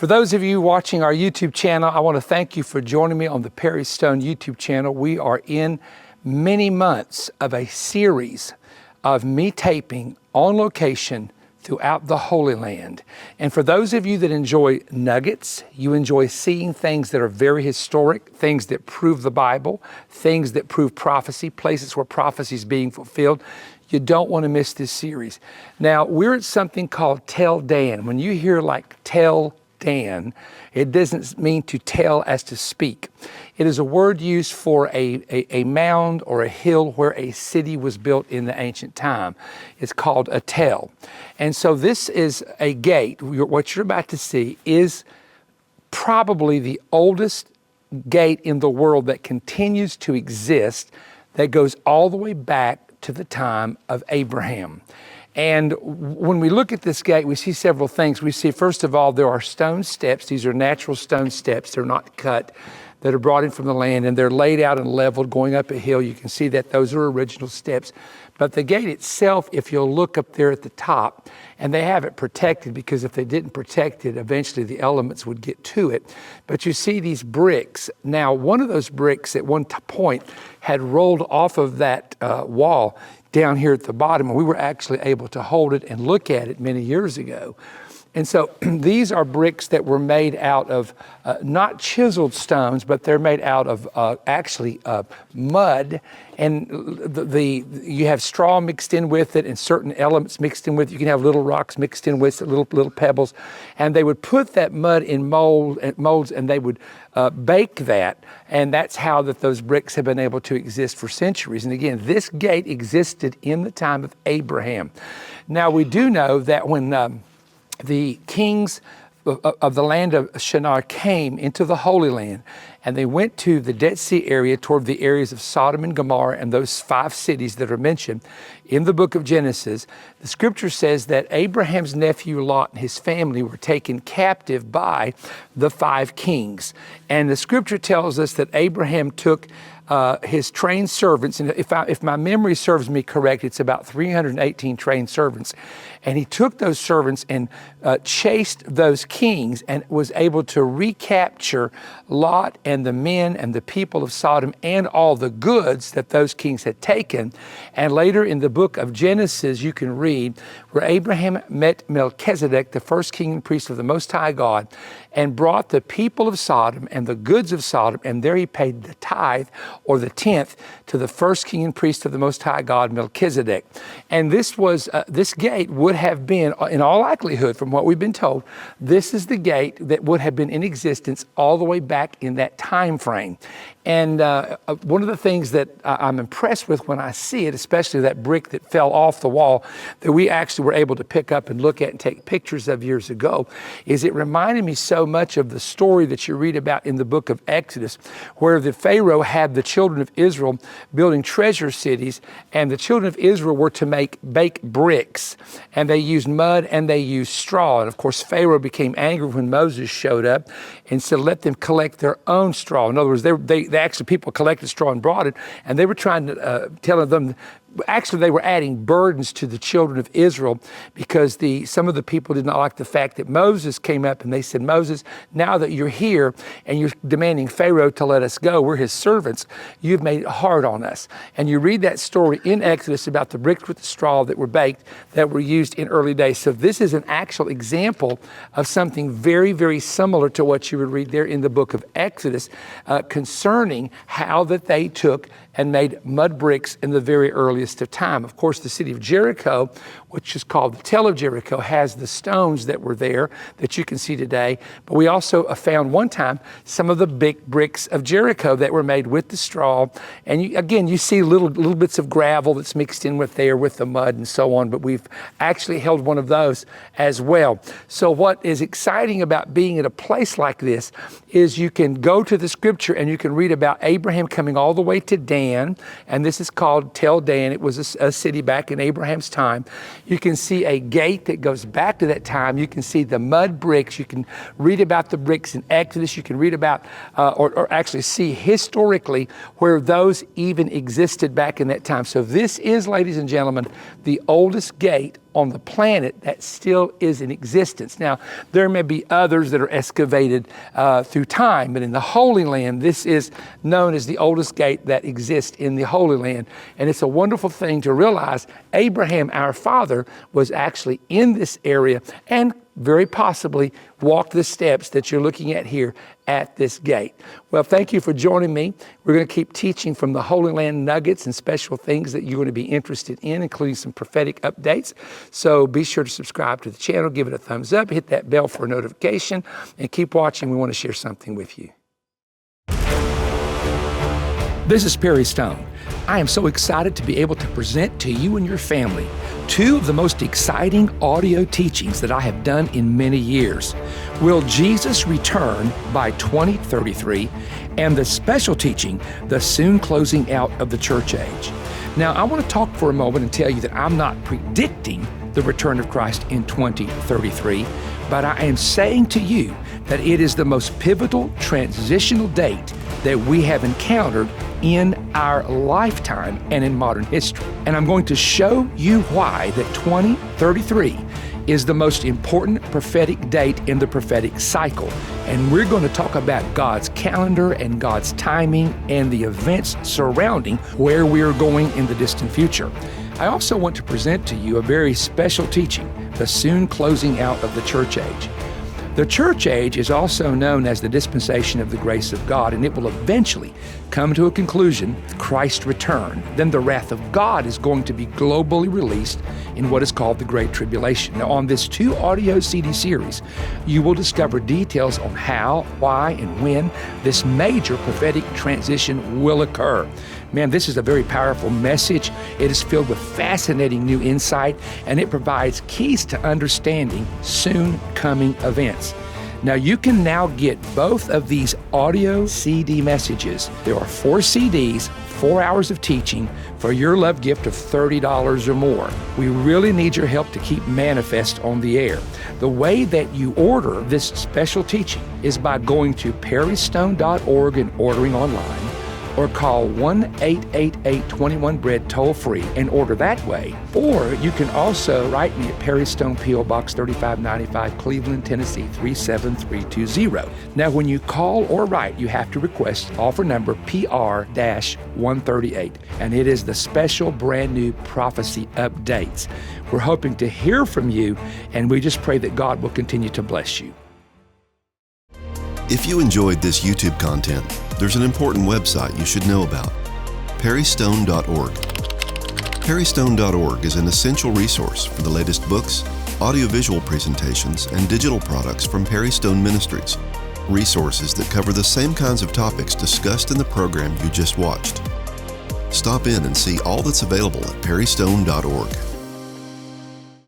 For those of you watching our YouTube channel, I want to thank you for joining me on the Perry Stone YouTube channel. We are in many months of a series of me taping on location throughout the Holy Land. And for those of you that enjoy nuggets, you enjoy seeing things that are very historic, things that prove the Bible, things that prove prophecy, places where prophecy is being fulfilled, you don't want to miss this series. Now, we're at something called Tel Dan. When you hear like Tel Dan, it doesn't mean to tell as to speak. It is a word used for a mound or a hill where a city was built in the ancient time. It's called a tell. And so this is a gate. What you're about to see is probably the oldest gate in the world that continues to exist, that goes all the way back to the time of Abraham. And when we look at this gate, we see several things. We see, first of all, there are stone steps. These are natural stone steps. They're not cut, that are brought in from the land, and they're laid out and leveled going up a hill. You can see that those are original steps. But the gate itself, if you'll look up there at the top, and they have it protected, because if they didn't protect it, eventually the elements would get to it. But you see these bricks. Now, one of those bricks at one point had rolled off of that wall down here at the bottom, and we were actually able to hold it and look at it many years ago. And so these are bricks that were made out of not chiseled stones, but they're made out of actually mud. And you have straw mixed in with it and certain elements mixed in with it. You can have little rocks mixed in with it, little pebbles. And they would put that mud in molds, and they would bake that. And that's how those bricks have been able to exist for centuries. And again, this gate existed in the time of Abraham. Now, we do know that when the kings of the land of Shinar came into the Holy Land, and they went to the Dead Sea area toward the areas of Sodom and Gomorrah and those 5 cities that are mentioned in the book of Genesis. The scripture says that Abraham's nephew Lot and his family were taken captive by the 5 kings. And the scripture tells us that Abraham took his trained servants, and if my memory serves me correct, it's about 318 trained servants. And he took those servants and chased those kings and was able to recapture Lot and the men and the people of Sodom and all the goods that those kings had taken. And later in the book of Genesis, you can read where Abraham met Melchizedek, the first king and priest of the Most High God, and brought the people of Sodom and the goods of Sodom, and there he paid the tithe or the 10th to the first king and priest of the Most High God, Melchizedek. And this was this gate would have been, in all likelihood, from what we've been told, this is the gate that would have been in existence all the way back in that time frame. And one of the things that I'm impressed with when I see it, especially that brick that fell off the wall that we actually were able to pick up and look at and take pictures of years ago, is it reminded me so much of the story that you read about in the book of Exodus, where the Pharaoh had the children of Israel building treasure cities, and the children of Israel were to bake bricks, and they used mud and they used straw. And of course, Pharaoh became angry when Moses showed up and said, let them collect their own straw. In other words, they actually, people collected straw and brought it, and they were trying to tell them, actually, they were adding burdens to the children of Israel, because some of the people did not like the fact that Moses came up and they said, Moses, now that you're here and you're demanding Pharaoh to let us go, we're his servants, you've made it hard on us. And you read that story in Exodus about the bricks with the straw that were baked that were used in early days. So this is an actual example of something very, very similar to what you would read there in the book of Exodus concerning how that they took and made mud bricks in the very earliest of time. Of course, the city of Jericho, which is called the Tell of Jericho, has the stones that were there that you can see today. But we also found one time some of the big bricks of Jericho that were made with the straw. And you see little bits of gravel that's mixed in with the mud and so on. But we've actually held one of those as well. So what is exciting about being at a place like this is you can go to the scripture and you can read about Abraham coming all the way to Dan. And this is called Tel Dan. It was a city back in Abraham's time. You can see a gate that goes back to that time. You can see the mud bricks. You can read about the bricks in Exodus. You can read about, or actually see historically where those even existed back in that time. So this is, ladies and gentlemen, the oldest gate on the planet that still is in existence. Now, there may be others that are excavated through time, but in the Holy Land, this is known as the oldest gate that exists in the Holy Land. And it's a wonderful thing to realize Abraham, our father, was actually in this area and very possibly walked the steps that you're looking at here at this gate. Well, thank you for joining me. We're going to keep teaching from the Holy Land nuggets and special things that you're going to be interested in, including some prophetic updates. So be sure to subscribe to the channel, give it a thumbs up, hit that bell for a notification, and keep watching. We want to share something with you. This is Perry Stone. I am so excited to be able to present to you and your family two of the most exciting audio teachings that I have done in many years. Will Jesus Return by 2033, and the special teaching, The Soon Closing Out of the Church Age. Now, I want to talk for a moment and tell you that I'm not predicting the return of Christ in 2033, but I am saying to you that it is the most pivotal transitional date that we have encountered in our lifetime and in modern history. And I'm going to show you why that 2033 is the most important prophetic date in the prophetic cycle. And we're going to talk about God's calendar and God's timing and the events surrounding where we are going in the distant future. I also want to present to you a very special teaching, the soon closing out of the church age. The church age is also known as the dispensation of the grace of God, and it will eventually come to a conclusion with Christ's return. Then the wrath of God is going to be globally released in what is called the Great Tribulation. Now, on this 2 audio CD series, you will discover details on how, why, and when this major prophetic transition will occur. Man, this is a very powerful message. It is filled with fascinating new insight, and it provides keys to understanding soon coming events. Now, you can now get both of these audio CD messages. There are 4 CDs, 4 hours of teaching for your love gift of $30 or more. We really need your help to keep Manifest on the air. The way that you order this special teaching is by going to perrystone.org and ordering online, or call 1-888-21-BREAD toll-free and order that way. Or you can also write me at Perry Stone, P.O. Box 3595, Cleveland, Tennessee 37320. Now, when you call or write, you have to request offer number PR-138, and it is the special brand new prophecy updates. We're hoping to hear from you, and we just pray that God will continue to bless you. If you enjoyed this YouTube content, there's an important website you should know about, perrystone.org. Perrystone.org is an essential resource for the latest books, audiovisual presentations, and digital products from Perry Stone Ministries, resources that cover the same kinds of topics discussed in the program you just watched. Stop in and see all that's available at perrystone.org.